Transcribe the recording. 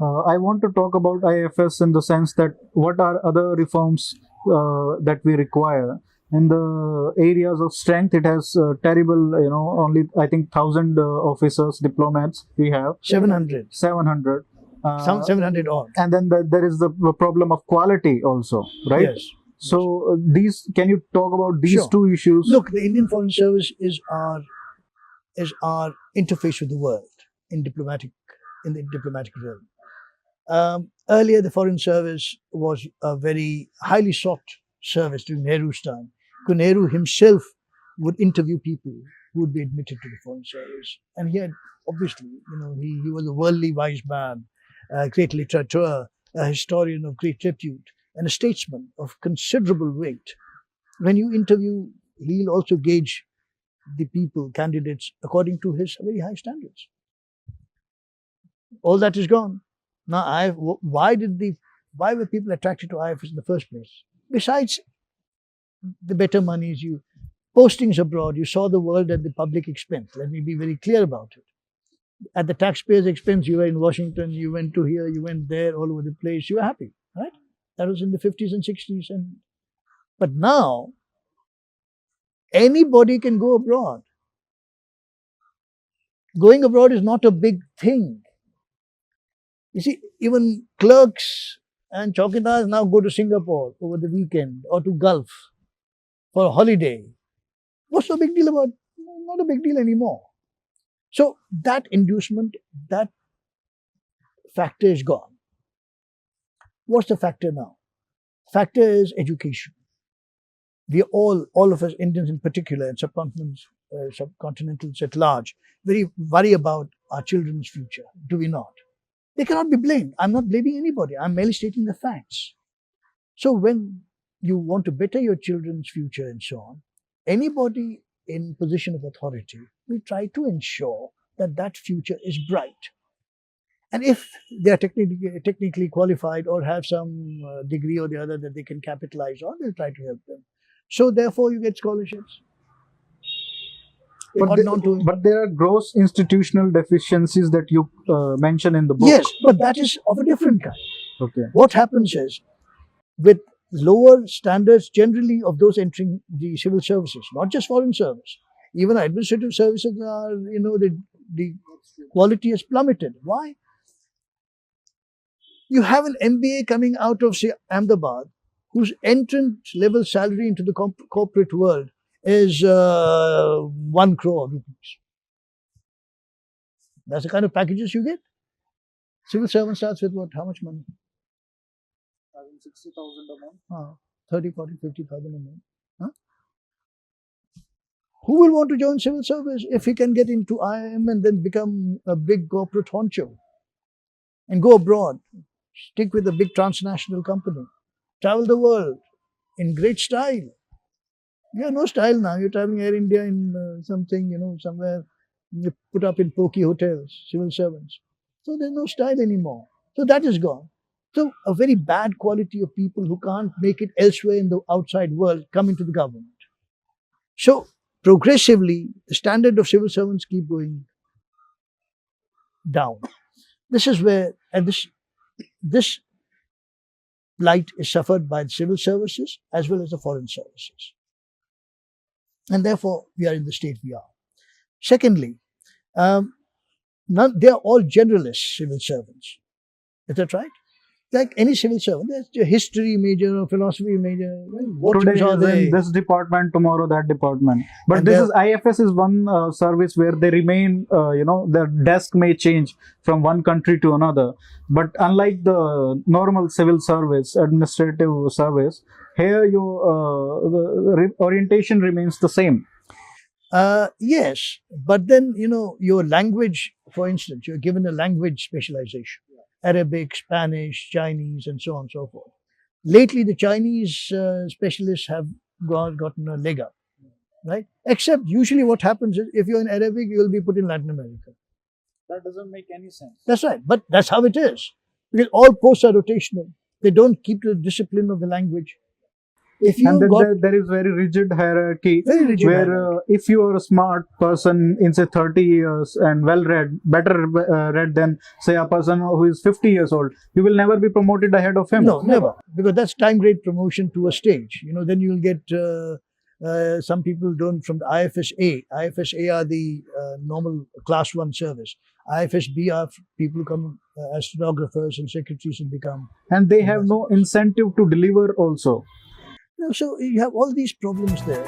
I want to talk about IFS in the sense that what are other reforms that we require. In the areas of strength, it has terrible, only I think 1,000 officers, diplomats we have, 700. 700. Some 700 odd. And then there is the problem of quality also, right? Yes. So can you talk about these Sure. two issues? Look, the Indian Foreign Service is our interface with the world in the diplomatic realm. Earlier, the Foreign Service was a very highly sought service during Nehru's time. Because Nehru himself would interview people who would be admitted to the Foreign Service. And he had, obviously, he was a worldly wise man, a great literateur, a historian of great repute, and a statesman of considerable weight. When you interview, he'll also gauge the candidates, according to his very high standards. All that is gone. Now, why were people attracted to IFS in the first place? Besides the better monies, postings abroad, you saw the world at the public expense. Let me be very clear about it. At the taxpayer's expense, you were in Washington, you went to here, you went there, all over the place. You were happy, right? That was in the 50s and 60s. But now, anybody can go abroad. Going abroad is not a big thing. You see, even clerks and chowkidars now go to Singapore over the weekend or to Gulf for a holiday. What's the big deal about it? Not a big deal anymore. So that inducement, that factor is gone. What's the factor now? Factor is education. We all of us, Indians in particular, and subcontinentals at large, very worry about our children's future. Do we not? They cannot be blamed. I'm not blaming anybody. I'm merely stating the facts. So when you want to better your children's future and so on, anybody in position of authority will try to ensure that that future is bright. And if they are technically qualified or have some degree or the other that they can capitalize on, they'll try to help them. So therefore, you get scholarships. But there are gross institutional deficiencies that you mention in the book. Yes, but that is of a different kind. Okay. What happens is, with lower standards generally of those entering the civil services, not just foreign service, even administrative services are, the quality has plummeted. Why? You have an MBA coming out of, say, Ahmedabad, whose entrance level salary into the corporate world is 1 crore rupees. That's the kind of packages you get. Civil servant starts with what? How much money? 60,000 a month. 30, 40, 50,000 a month. Huh? Who will want to join civil service if he can get into IIM and then become a big corporate honcho and go abroad, stick with a big transnational company, travel the world in great style? You have no style now. You're traveling Air India in something, somewhere you put up in pokey hotels, civil servants. So there's no style anymore. So that is gone. So a very bad quality of people who can't make it elsewhere in the outside world come into the government. So progressively, the standard of civil servants keep going down. This is where, and this plight is suffered by the civil services as well as the foreign services. And therefore, we are in the state we are. Secondly, they are all generalist civil servants. Is that right? Like any civil servant, there's a history major or philosophy major. What Today are they? in this department, tomorrow that department. But And IFS is one service where they remain, their desk may change from one country to another. But unlike the normal civil service, administrative service, here the orientation remains the same. Yes, but then, your language, for instance, you're given a language specialization. Arabic, Spanish, Chinese, and so on and so forth. Lately, the Chinese specialists have gotten a leg up, right? Except usually what happens is, if you're in Arabic, you'll be put in Latin America. That doesn't make any sense. That's right, but that's how it is. Because all posts are rotational. They don't keep to the discipline of the language. If you And then got there is very rigid hierarchy very rigid where hierarchy. if you are a smart person in say 30 years and well read, better read than say a person who is 50 years old, you will never be promoted ahead of him. No, never, because that's time grade promotion to a stage. Then you'll get some people don't from the IFSA. IFSA are the normal class one service. IFSB are people come as stenographers and secretaries and become. And they have no incentive to deliver also. So you have all these problems there.